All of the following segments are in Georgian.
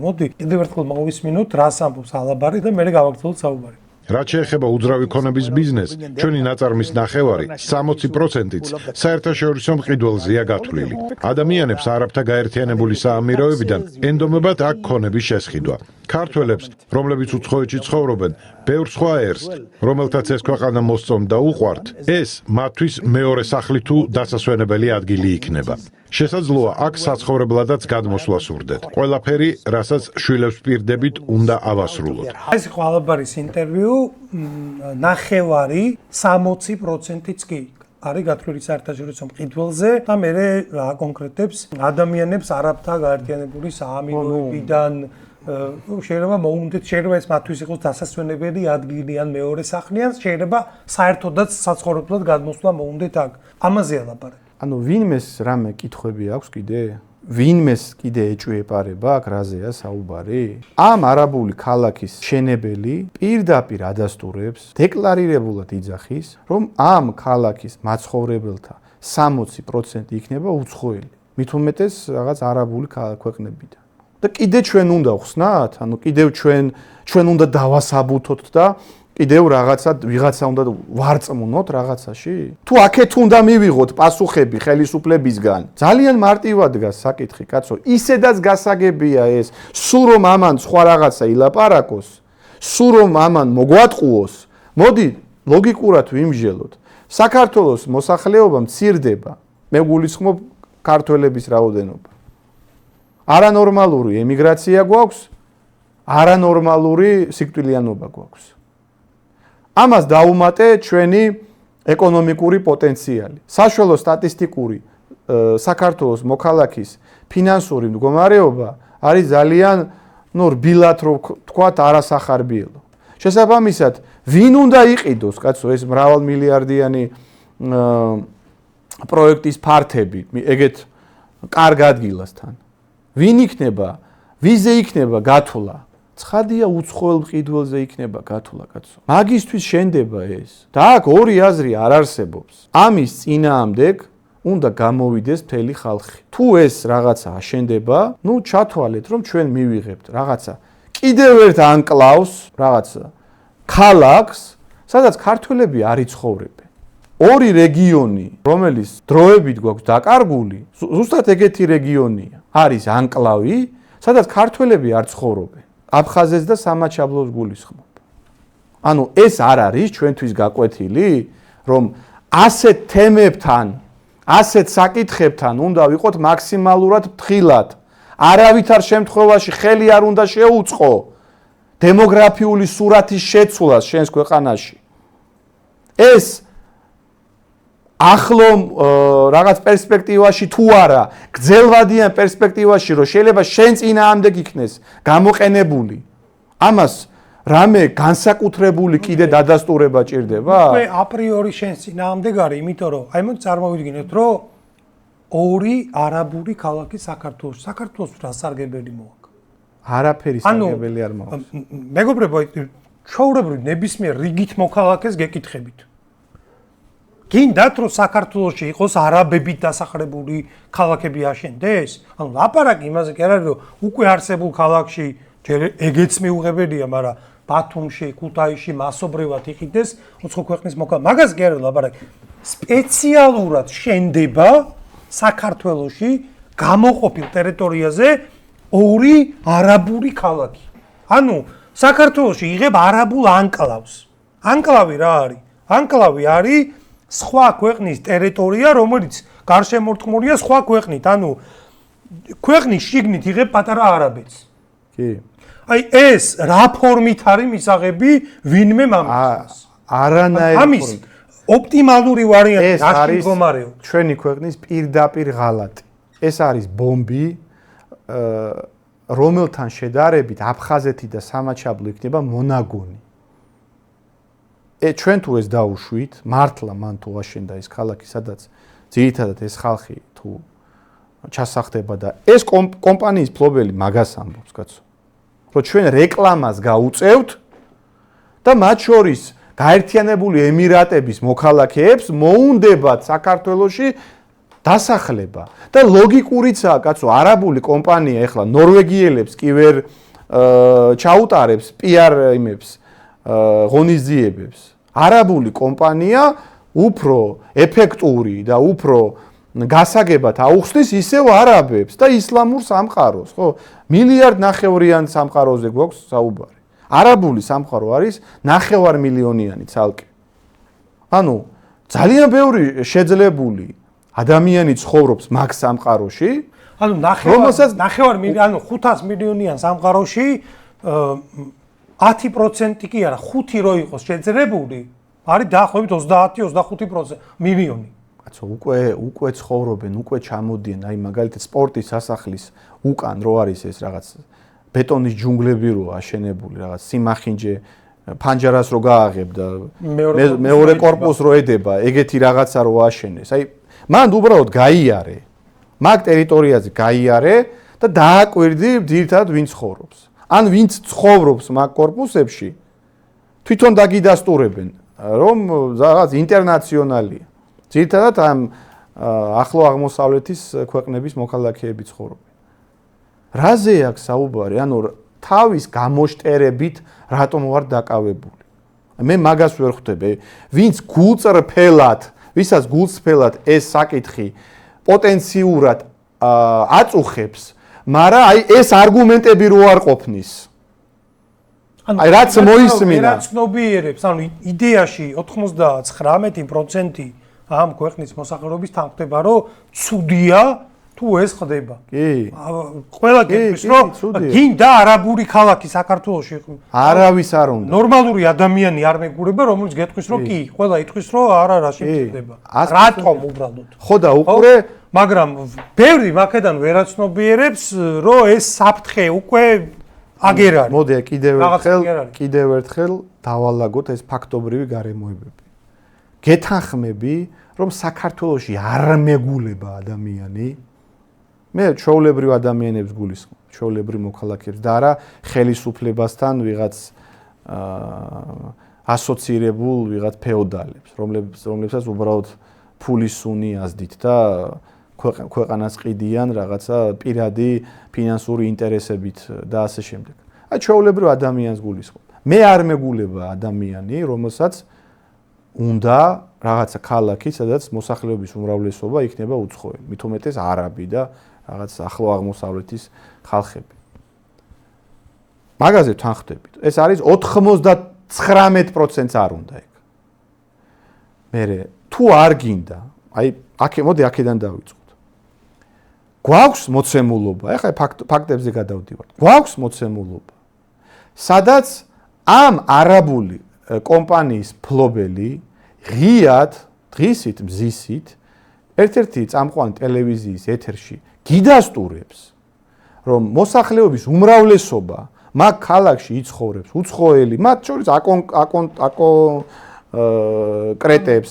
მოდი, კიდევ ერთხელ მოვისმინოთ, რას ამბობს ალაბარი და მე გავაგრძელოთ საუბარი. რაც შეეხება უძრავი ქონების ბიზნესს, ჩვენი ნაწარმის ნახევარი 60%-იც საერთაშორისო მყიდველზეა გათვლილი. ადამიანებს არაბთა გაერთიანებული საამიროებიდან ენდომებათ აქ ქონების შესყიდვა. ქართველებს, რომლებიც უცხოეთში ცხოვრობენ, ბევრ სხვა ერს, რომელთაც ეს ქვეყანა მოსწონთ და უყვართ, ეს მათთვის მეორე სახლი თუ დასასვენებელი ადგილი იქნება. შესაძლოა აქ საცხოვრებლადაც გადმოსვლა სურდეთ. ყველაფერი, რასაც შვილებს პირდებით, უნდა ავასრულოთ. ეს იყო ალაბარის ინტერვიუ, ნახევარი 60%-იც კი არის გათვლილი საერთაშორისო მყიდველზე და მე აკონკრეტებს ადამიანებს არაბთა გაერთიანებული საამიროებიდან შეიძლება მოუნდეთ, შეიძლება ეს მათთვის იყოს დასასვენებელი ადგილი ან მეორე სახლი ან შეიძლება საერთოდაც საცხოვრებლად გადმოსვლა მოუნდეთ აქ. ამაზე ალაბარი. ანუ ვინმეს რამე კითხვები აქვს კიდე? ვინმეს კიდე ეჭვიეპარება აქ რაზეა საუბარი? ამ არაბული ქალაქის შენებელი პირდაპირ ადასტურებს, დეკლარირებულად იძახის, რომ ამ ქალაქის მაცხოვრებელთა 60% იქნება უცხოელი. მით უმეტეს რაღაც არაბული ქვეყნებიდან. და კიდე ჩვენ უნდა ვხსნათ, ანუ კიდევ ჩვენ უნდა დავასაბუთოთ და კიდევ ვიღაცა უნდა ვარწმუნოთ რაღაცაში? თუ აქეთ უნდა მივიღოთ პასუხები ხელისუფლებისგან, ძალიან მარტივად დგას საკითხი, კაცო, ისედაც გასაგებია ეს, სულ რომ ამან სხვა რაღაცა ილაპარაკოს, სულ რომ ამან მოგვატყუოს, მოდი ლოგიკურად ვიმსჯელოთ. საქართველოს მოსახლეობა მცირდება, მე გულისხმობ ქართველების რაოდენობა. არანორმალური ემიგრაცია გვაქვს, არანორმალური სიკვდილიანობა გვაქვს. ამას დაუმატე ჩვენი ეკონომიკური პოტენციალი. საშუალო სტატისტიკური საქართველოს მოქალაქის ფინანსური მდგომარეობა არის ძალიან, რბილად რო ვთქვათ, არასახარბიელო. შესაბამისად, ვინ უნდა იყიდოს, კაცო, ეს მრავალმილიარდიანი პროექტის ფართები, ეგეთ კარგ ადგილასთან. ვინ იქნება, ვიზე იქნება გათვლა? ცხადია უცხოელ მყიდველზე იქნება გათვლა, კაცო. მაგისთვის შენდება ეს. და აქ ორი აზრი არ არსებობს. ამის წინააღმდეგ უნდა გამოვიდეს მთელი ხალხი. თუ ეს რაღაცა აშენდება, ჩათვალეთ, რომ ჩვენ მივიღებთ რაღაცა კიდევ ერთ ანკლავს, რაღაცა ქალაქს, სადაც ქართველები არ იცხოვრებენ. ორი რეგიონი, რომელიც დროებით გვაქვს დაკარგული, ზუსტად ეგეთი რეგიონია. არის ანკლავი, სადაც ქართველები არ ცხოვრობენ. აფხაზეთს და სამაჩაბლოს გულისხმობ. ანუ ეს არ არის ჩვენთვის გაკვეთილი, რომ ასეთ თემებთან, ასეთ საკითხებთან უნდა ვიყოთ მაქსიმალურად ფრთხილად. არავითარ შემთხვევაში ხელი არ უნდა შეუწყო დემოგრაფიული სურათის შეცვლას შენს ქვეყანაში. ეს ახლო რაღაც პერსპექტივაში თუ არა, გრძელვადიან პერსპექტივაში რომ შეიძლება შენ წინააღმდეგ იქნეს გამოყენებული. ამას რამე განსაკუთრებული კიდე დადასტურება ჭირდება? მე აპრიორი შენ წინააღმდეგ არის, იმიტომ რომ აი მოდი წარმოვიდგინოთ, რომ ორი არაბული ქალაქი საქართველოში. საქართველოს რა სარგებელი მოაქვს? არაფერი სარგებელი არ მაქვს. მეგობრებო, ჩვეულებრივ ნებისმიერ რიგით მოქალაქეს გეკითხებით. გინდათ რომ საქართველოში იყოს არაბებით დასახლებული ქალაქები აშენდეს? ანუ ლაპარაკი იმაზე კი არ არის რომ უკვე არსებულ ქალაქში ეგეც მიუღებელია, მაგრამ ბათუმში, ქუთაისში მასობრივად იყიდეს უცხო ქვეყნის მოქალაქე. მაგას კი არ არის ლაპარაკი. სპეციალურად შენდება საქართველოში გამოყოფილ ტერიტორიაზე ორი არაბული ქალაქი. ანუ საქართველოში იღებ არაბულ ანკლავს. ანკლავი რა არის? ანკლავი არის სხვა ქვეყნის ტერიტორია, რომელიც გარშემორტყმულია სხვა ქვეყნით, ანუ ქვეყნის შიგნით იღებ პატარა არაბეთს. კი. აი ეს რა ფორმით არის მისაღები ვინმე მამას? არანაირი ამის ოპტიმალური ვარიანტი არის მდგომარეობა. ჩვენი ქვეყნის პირდაპირ ღალატი. ეს არის ბომბი, რომელთან შედარებით აფხაზეთი და სამაჩაბლო იქნება მონაგონი. ჩვენ თუ ეს დაუშვით, მართლა მან თუ აშენდა ეს ქალაქი, სადაც ძირითადად ეს ხალხი თუ ჩასახდება და ეს კომპანიის ფლობელი მაგას ამბობს, კაცო. რომ ჩვენ რეკლამას გაუწევთ და მათ შორის გაერთიანებული ემირატების მოქალაქეებს მოუნდებათ საქართველოში დასახლება და ლოგიკურიცაა, კაცო, არაბული კომპანია ეხლა ნორვეგიელებს კი ვერ ჩაუტარებს PR იმებს, ღონისძიებებს. არაბული კომპანია უფრო ეფექტური და უფრო გასაგებად აუხსნის ისევ არაბებს და ისლამურ სამყაროს, ხო? მილიარდ ნახევრიან სამყაროზე გვაქვს საუბარი. არაბული სამყარო არის 9 მილიონიანი ცალკე. ანუ ძალიან ბევრი შეძლებული ადამიანი ცხოვრობს მაგ სამყაროში, ანუ 500 მილიონიან სამყაროში 10% კი არა, 5 რო იყოს შეძლებული, არის დაახლოებით 30-25% მილიონი. კაცო, უკვე ცხოვრობენ, უკვე ჩამოდიან, აი მაგალითად სპორტის სასახლის უკან რო არის ეს რაღაც ბეტონის ჯუნგლები რო აშენებული, რაღაც სიმახინჯე ფანჯარას რო გააღებ და მეორე корпуს რო ედება, ეგეთი რაღაცა რო აშენეს. აი მან უბრალოდ გაიარე. მაგ ტერიტორიაზე გაიარე და დააკვირდი ძირთად ვინ ცხოვრობს. ან ვინც ცხოვრობს მაგ корпуსებში თვითონ დაგიდასტურებენ, რომ რაღაც ინტერნაციონალია. ძირთადად ამ ახლო აღმოსავლეთის ქვეყნების მოქალაქეები ცხოვრობენ. რაზე აქვს საუბარი? ანუ თავის გამოშტერებით რატომ ვარ დაკავებული? მე მაგას ვერ ხვდები. ვინც გულწრფელად, ვისაც გულწრფელად ეს საკითხი პოტენციურად აწუხებს, მაგრამ აი ეს არგუმენტები რო არ ყოფნის. აი რაც მოისმინა. რაც ცნობიერებს, ანუ იდეაში 99% ამ ქვეყნის მოსახლეობის თანხდება, რომ ცუდია თუ ეს ხდება. კი. ყველა გეტყვის, რომ გინდა არაბული ქალაქი საქართველოში. არავის არ უნდა. ნორმალური ადამიანი არ მეგურება, რომელიც გეტყვის, რომ კი, ყველა იტყვის, რომ არა რა შეიძლება. რატომ უბრალოდ? ხო და უკვე, მაგრამ ბევრი მაქედან ვერაცნობიერებს, რომ ეს საფრთხე უკვე აგერ არის. მოდი კიდევ ერთხელ დავალაგოთ ეს ფაქტობრივი გარემოებები. გეთანხმები, რომ საქართველოში არ მეგულება ადამიანი, მე ჩვეულებრივ ადამიანებს გულისხმობ, ჩვეულებრივ მოქალაქეებს და არა ხელისუფლებასთან ვიღაც ასოცირებულ ვიღაც ფეოდალებს, რომლებსაც უბრალოდ ფულის სუნი აზდით და ქვეყანას ყიდიან რაღაცა პირადი ფინანსური ინტერესებით და ასე შემდეგ. აი ჩვეულებრივ ადამიანს გულისხმობ. მე არ მეგულება ადამიანი, რომელსაც უნდა რაღაცა ქალაქი, სადაც მოსახლეობის უმრავლესობა იქნება უცხოელი, მით უმეტეს არაბი და რაღაც ახლო აღმოსავლეთის ხალხები. მაგაზე თანხმდებით. ეს არის 99%-ს არ უნდა ეგ. მერე თუ არ გინდა, აი მოდი აქედან დავიწყოთ. გვაქვს მოცემულობა, ეხლა ფაქტებზე გადავდივართ. გვაქვს მოცემულობა. სადაც ამ არაბული კომპანიის ფლობელი ღიად დღისით მზისით ერთ-ერთი წამყვანი ტელევიზიის ეთერში გიდასტურებს, რომ მოსახლეობის უმრავლესობა მაგ ქალაქში იცხოვრებს, უცხოელი, მათ შორის აკონკრეტებს,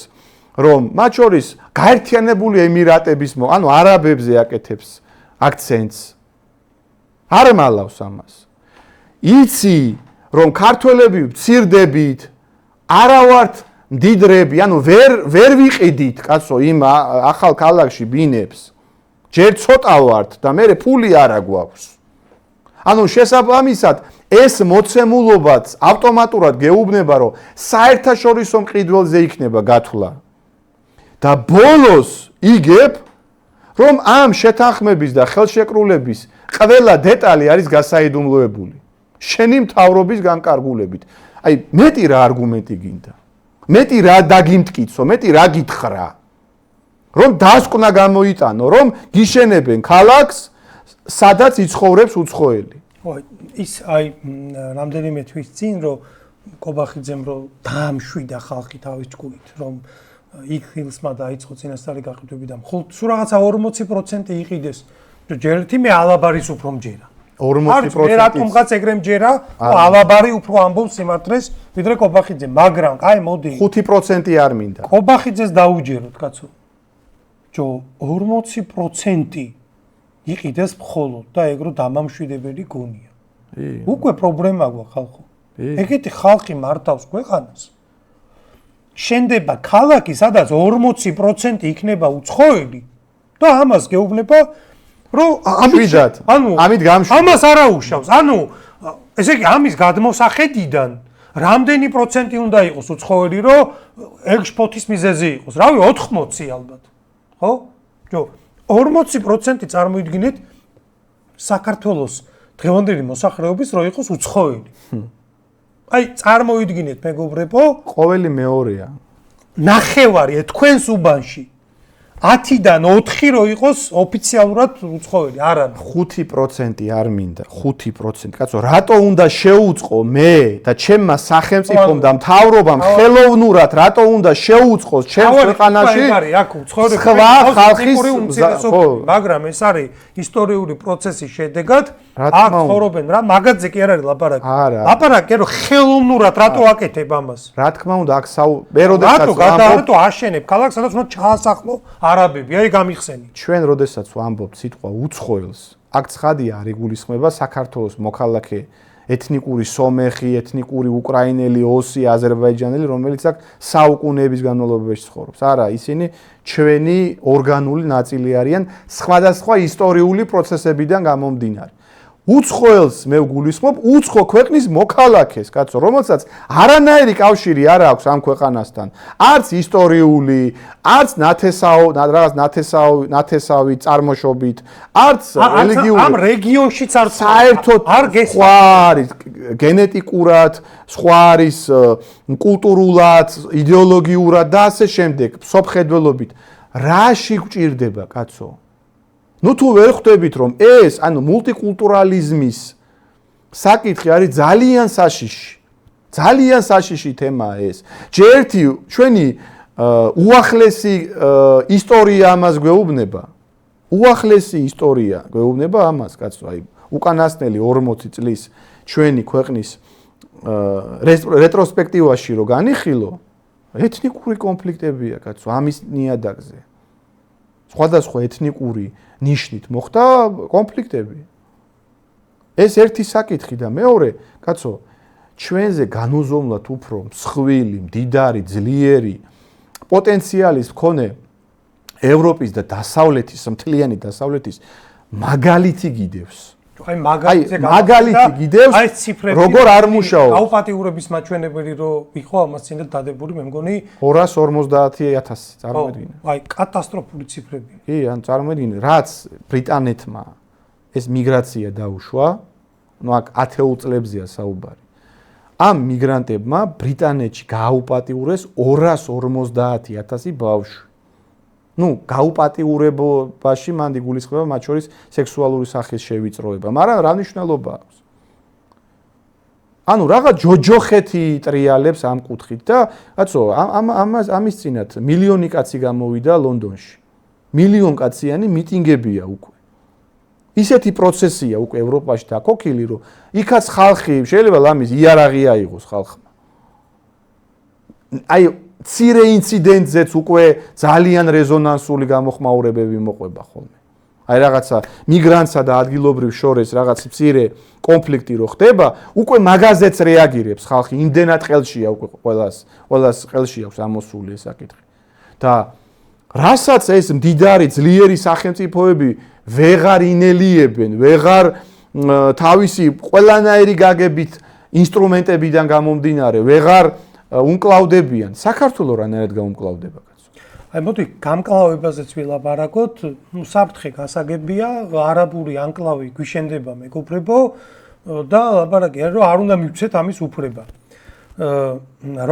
რომ მათ შორის გაერთიანებული ემირატების, ანუ არაბებზე აკეთებს აქცენტს. არ მალავს ამას. იცი, რომ ქართველები მცირდებით, არა ვართ მდიდრები, ანუ ვერ ვიყიდით, კაცო, იმ ახალ ქალაქში ბინებს. ჯერ ცოტა ვართ და მე ფული არა გვაქვს. ანუ შესაბამისად ეს მოცემულობაც ავტომატურად გეუბნება, რომ საერთაშორისო მყიდველზე იქნება გათვლა. და ბოლოს იგებ, რომ ამ შეთანხმების და ხელშეკრულების ყველა დეტალი არის გასაიდუმლოებული. შენი მთავრობის განკარგულებით. აი, მეტი რა არგუმენტი გინდა? მეტი რა დაგიმტკიცო, მეტი რა გითხრა? რომ დასკვნა გამოიტანო, რომ გიშენებენ ქალაქს, სადაც იცხოვრებს უცხოელი. ის აი რამდენიმე თვის წინ რომ კობახიძემ რომ დაამშვიდა ხალხი თავის ჭკუით, რომ იქ ხილსმა დაიწყო წინასწარი გაყიდვები და მხოლოდ სულ რაღაცა 40% იყიდეს. ჯერეთი მე ალაბარის უფრო მჯერა. 40%. მე რატომღაც ეგრე მჯერა, ალაბარი უფრო ამბობს სიმართლეს, ვიდრე კობახიძე, მაგრამ კაი მოდი. 5% არ მინდა. კობახიძეს დაუჯეროთ, კაცო. 40% იყიდეს მხოლოდ და ეგრო დამამშვიდებელი გონია. უკვე პრობლემა გვაქვს ხალხო. ეგეთი ხალხი მართავს ქვეყანას. შენდება ქალაქი, სადაც 40% იქნება უცხოელი და ამას გეუბნება რომ ამით გამშვიდად. ამას არ აუშავს. ანუ ესე იგი ამის გადმოსახედიდან რამდენი პროცენტი უნდა იყოს უცხოელი რომ ექსპორტის მიზეზი იყოს? რავი 80 ალბათ. ხო? 40% წარმოიდგინეთ საქართველოს დღევანდელი მოსახლეობის რო იყოს უცხოელი. აი წარმოიდგინეთ მეგობრებო, ყოველი მეორეა. ნახევარი თქვენს უბანში 10-დან 4 რო იყოს ოფიციალურად უცხოელი, არა 5% არ მინდა, 5%. კაცო, რატო უნდა შეუწყო მე და ჩემმა სახელმწიფომ და მთავრობამ ხელოვნურად რატო უნდა შეუწყოს ჩემს ქვეყანაში? სხვა ხალხის მაგრამ ეს არის ისტორიული პროცესის შედეგად. აქ ცხოვრობენ რა, მაგაძე კი არ არის ლაპარაკი. ლაპარაკი რომ ხელოვნურად რატო აკეთებ ამას? რა თქმა უნდა, აქ მე როდესაც რატო აშენებ ქალაქს, სადაც უნდა ჩაასახლო არაბები, აი გამიხსენით. ჩვენ როდესაც ვამბობთ სიტყვა უცხოელს, აქ ცხადია არ იგულისხმება საქართველოს მოქალაქე ეთნიკური სომეხი, ეთნიკური უკრაინელი, ოსი, აზერბაიჯანელი, რომელიც აქ საუკუნეების განმავლობაში ცხოვრობს. არა, ისინი ჩვენი ორგანული ნაწილი არიან სხვადასხვა ისტორიული პროცესებიდან გამომდინარე. უცხოელს მე ვგულისხმობ უცხო ქვეყნის მოქალაქეს, კაცო, რომელსაც არანაირი კავშირი არ აქვს ამ ქვეყანასთან. არც ისტორიული, არც ნათესავი წარმოშობით, არც რელიგიური. ამ რეგიონშიც არც საერთოდ სხვა არის გენეტიკურად, სხვა არის კულტურულად, იდეოლოგიურად და ასე შემდეგ, სოფხედველობით. რაში გვჭირდება, კაცო? ნუ თუ ვერ ხვდებით რომ ეს ანუ მულტიკულტურალიზმის საკითხი არის ძალიან საშიში თემაა ეს. ჯერთი ჩვენი უახლესი ისტორია ამას გვეუბნება. უახლესი ისტორია გვეუბნება ამას, კაცო, აი უკანასკნელი 40 წლის ჩვენი ქვეყნის რეტროსპექტივაში რო განიხილო, ეთნიკური კონფლიქტებია, კაცო, ამის ნიადაგზე. სხვადასხვა ეთნიკური ნიშნით მოხდა კონფლიქტები. ეს ერთი საკითხი და მეორე, კაცო, ჩვენზე განუზომლად უფრო მსხვილი, მდიდარი, ძლიერი პოტენციალის მქონე ევროპის და დასავლეთის, მთლიანი დასავლეთის მაგალითი გიდევს. აი მაგალითი გიდევს, როგორ არ მუშაობს. გაუპატიურების მაჩვენებელი რო იყო ამას წინდა დადებული, მე მგონი 250,000 წარმოედგინე. აი კატასტროფული ციფრები. კი, ან წარმოედგინე, რაც ბრიტანეთმა ეს მიგრაცია დაუშვა, ნუ აქ 10 წლებზეა საუბარი. ამ მიგრანტებმა ბრიტანეთში გააუპატიურეს 250,000 ბავშვი. ნუ გაუპატიურებაში მან იგულისხმება მათ შორის სექსუალური სახის შევიწროება, მაგრამ რა მნიშვნელობა აქვს? ანუ რაღაც ჯოჯოხეთი ტრიალებს ამ კუთხით და კაცო, ამის წინათ მილიონი კაცი გამოვიდა ლონდონში. მილიონ კაციანი მიტინგებია უკვე. ისეთი პროცესია უკვე ევროპაში დაკოქილი, რომ იქაც ხალხი შეიძლება ლამის იარაღი აიღოს ხალხმა. აი ცირე ინციდენტზეც უკვე ძალიან რეზონანსული გამოხმაურებები მოყვება ხოლმე. აი რაღაცა მიგრანტსა და ადგილობრივ შორის რაღაც მცირე კონფლიქტი რო ხდება, უკვე მაგაზეც რეაგირებს ხალხი, იმდენად ხელშია უკვე ყველას ხელში აქვს ამოსული ეს საკითხი. და რასაც ეს მდიდარი ძლიერი სახელმწიფოები ვეღარ ინელიებენ, ვეღარ თავისი ყველანაირი გაგებით ინსტრუმენტებიდან გამომდინარე, ვეღარ უნკლავდებიან. საქართველო რანაირად გაუმკლავდება, კაცო? აი მოდი გამკლავებაზეც ვილაპარაკოთ. ნუ საფრთხე გასაგებია, არაბული ანკლავი გვიშენდება, მეგობრებო, და ლაპარაკია, რომ არ უნდა მივცეთ ამის უფლება.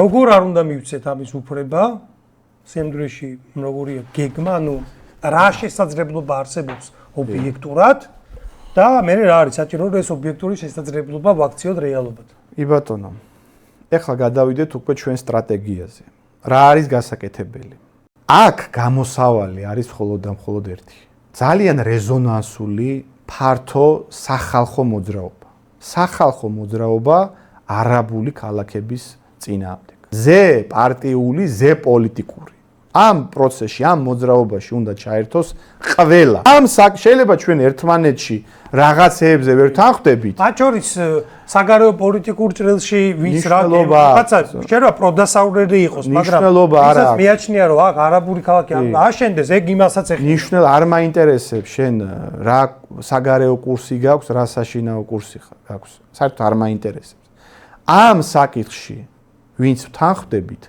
როგორ არ უნდა მივცეთ ამის უფლება? სამდრეში როგორია გეგმა, ანუ რა შესაძლებლობა არსებობს ობიექტურად და მე რა არის საჭირო, რომ ეს ობიექტური შესაძლებლობა ვაქციოთ რეალობად. კი ბატონო. ეხლა გადავიდეთ უკვე ჩვენ სტრატეგიაზე. რა არის გასაკეთებელი? აქ გამოსავალი არის მხოლოდ და მხოლოდ ერთი. ძალიან რეზონანსული ფართო სახალხო მოძრაობა. სახალხო მოძრაობა არაბული ქალაქების წინააღმდეგ. ზე პარტიული, ზე პოლიტიკური. ამ პროცესში, ამ მოძრაობაში უნდა ჩაერთოს ყველა. ამ შეიძლება ჩვენ ერთმანეთში რაღაცეებზე ვერ თანხდებით. მათ შორის საგარეო პოლიტიკურ ჭრილში ვინც რაღაცა შეიძლება პროდასაურერი იყოს, მაგრამ ვისაც მიაჩნია რომ აქ არაბული ქალაქი აშენდეს, ეგ იმასაც ეხება. ნიშნულ არ მაინტერესებს შენ რა საგარეო კურსი გაქვს, რა საშინაო კურსი გაქვს. საერთოდ არ მაინტერესებს. ამ საკითხში ვინც თანხდებით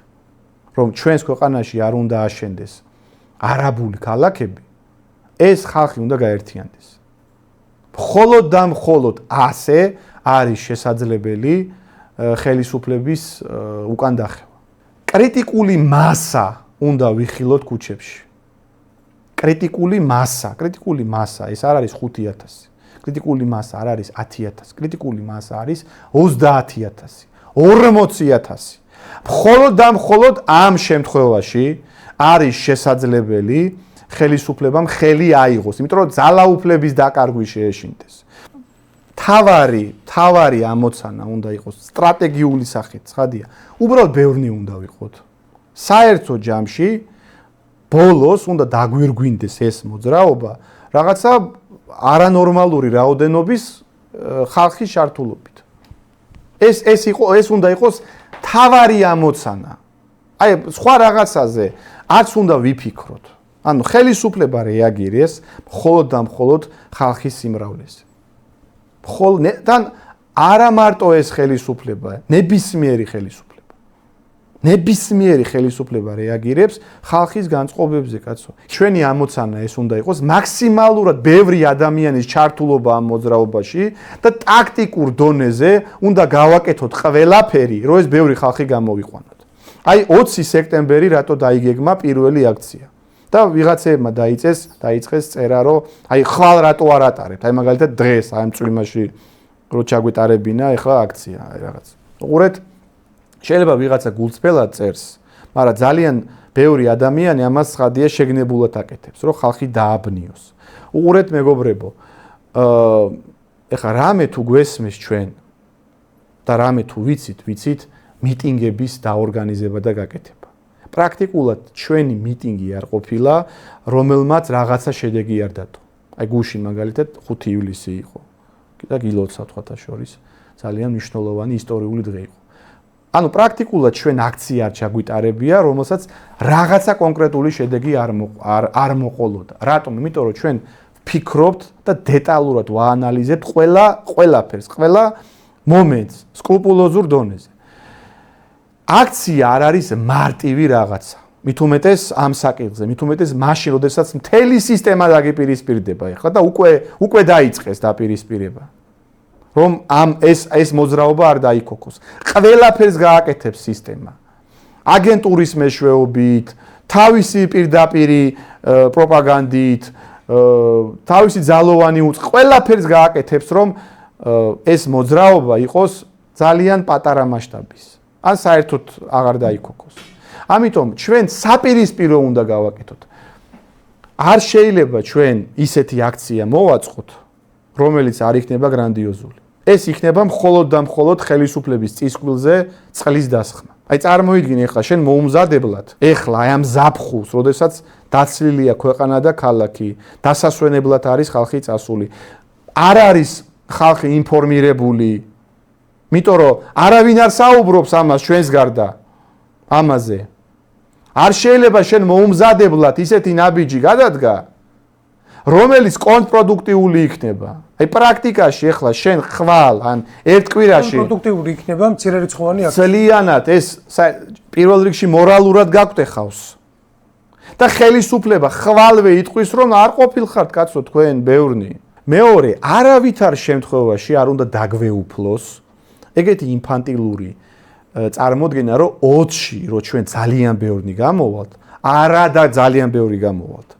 რომ ჩვენს ქვეყანაში არ უნდა აშენდეს არაბული ქალაქები, ეს ხალხი უნდა გაერთიანდეს. მხოლოდ და მხოლოდ ასე არის შესაძლებელი ხელისუფლების უკან დახევა. კრიტიკული მასა უნდა ვიხილოთ ქუჩებში. კრიტიკული მასა, ეს არ არის 5,000. კრიტიკული მასა არ არის 10,000. კრიტიკული მასა არის 30,000, 40,000. მხოლოდ და მხოლოდ ამ შემთხვევაში არის შესაძლებელი ხელისუფლებამ ხელი აიღოს, იმიტომ რომ ძალაუფლების დაკარგვი შეეშინდეს. თავარი ამოცანა უნდა იყოს სტრატეგიული სახით, ცხადია. უბრალოდ ბევრი უნდა ვიყოთ. საერთო ჯამში ბოლოს უნდა დაგვირგვინდეს ეს მოძრაობა რაღაცა არანორმალური რაოდენობის ხალხის ჩართულობით. ეს უნდა იყოს თავარი ამოცანა. აი სხვა რაღაცაზე არც უნდა ვიფიქროთ. ანუ ხელისუფლება რეაგირებს მხოლოდ და მხოლოდ ხალხის სიმრავლეზე. თან არა მარტო ეს ხელისუფლება, ნებისმიერი ხელისუფლება რეაგირებს ხალხის განწყობებზე, კაცო. ჩვენი ამოცანა ეს უნდა იყოს მაქსიმალურად ბევრი ადამიანის ჩართულობა ამ მოძრაობაში და ტაქტიკურ დონეზე უნდა გავაკეთოთ ყველაფერი, რომ ეს ბევრი ხალხი გამოვიყვანოთ. აი 20 სექტემბერი რატო დაიგეგმა პირველი აქცია. და ვიღაცებმა დაიწყეს წერა, რომ აი ხვალ რატო არ ატარებთ? აი მაგალითად დღეს აი ამ წვიმაში რო ჩაგვიტარებინა ეხლა აქცია, აი რაღაც. უყურეთ, შეიძლება ვიღაცა გულწრფელად წერს, მაგრამ ძალიან ბევრი ადამიანი ამას ცხადია შეგნებულად აკეთებს, რომ ხალხი დააბნიოს. უყურეთ მეგობრებო, ეხლა რამე თუ გვესმის ჩვენ და რამე თუ ვიცით მიტინგების დაორგანიზება და გაკეთება. პრაქტიკულად ჩვენი მიტინგი არ ყოფილა, რომელმაც რაღაცა შედეგი არ დადო. აი გუშინ მაგალითად 5 ივლისი იყო. და გილოცავ თქვათა შორის ძალიან მნიშვნელოვანი ისტორიული დღე იყო. ანუ პრაქტიკულად ჩვენ აქცია არ ჩაგვიტარებია, რომელსაც რაღაცა კონკრეტული შედეგი არ მოყოლოდა. რატომ? იმიტომ რომ ჩვენ ვფიქრობთ და დეტალურად ვაანალიზებთ ყველაფერს, ყველა მომენტს სკრუპულოზურ დონეზე. აქცია არ არის მარტივი რაღაცა. მით უმეტეს ამ საკითხზე, მით უმეტეს მაშინ, როდესაც მთელი სისტემა დაგიპირისპირდება ეხლა და უკვე დაიწყეს დაპირისპირება. რომ ეს მოძრაობა არ დაიქოქოს. ყველაფერს გააკეთებს სისტემა. აგენტურის მეშვეობით, თავისი პირდაპირი პროპაგანდით, თავისი ძალოვანი ყველაფერს გააკეთებს, რომ ეს მოძრაობა იყოს ძალიან პატარა მასშტაბის. ან საერთოდ აღარ დაიქოქოს. ამიტომ ჩვენ საპირისპირო უნდა გავაკეთოთ. არ შეიძლება ჩვენ ისეთი აქცია მოვაწყოთ, რომელიც არ იქნება გრანდიოზული. ეს იქნება მხოლოდ და მხოლოდ ხელისუფლების წისქვილზე წყლის დასხმა. აი წარმოიდგინე ახლა შენ მოუმზადებლად, ახლა აი ამ ზაფხულს, როდესაც დაცლილია ქვეყანა და ქალაქი, დასასვენებლად არის ხალხი წასული. არ არის ხალხი ინფორმირებული, იმიტომ რომ არავინ არ საუბრობს ამას ჩვენს გარდა ამაზე. არ შეიძლება შენ მოუმზადებლად ისეთი ნაბიჯი გადადგა, რომელიც კონტრპროდუქტიული იქნება. აი პრაქტიკაში ახლა შენ ხვალ ან ერთ კვირაში კონტრპროდუქტიული იქნება მცირერიცხოვანი აქცია. ძალიანად ეს პირველ რიგში მორალურად გაგვტეხავს. და ხელისუფლება ხვალვე იტყვის, რომ არ ყოფილხართ კაცო თქვენ ბევრნი. მეორე, არავითარ შემთხვევაში არ უნდა დაგვეუფლოს ეგეთი ინფანტილური წარმოდგენა, რომ 20-ში, რომ ჩვენ ძალიან ბევრი გამოვალთ, არა და ძალიან ბევრი გამოვალთ.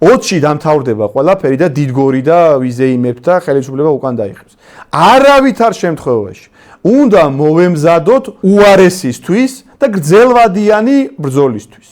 20-ში დამთავრდება ყველაფერი და დიდგორი და ვიზეიმებს და ხელისუფლება უკან დაიხევს. არავითარ შემთხვევაში უნდა მოვემზადოთ უარესისთვის და გრძელვადიანი ბრძოლისთვის.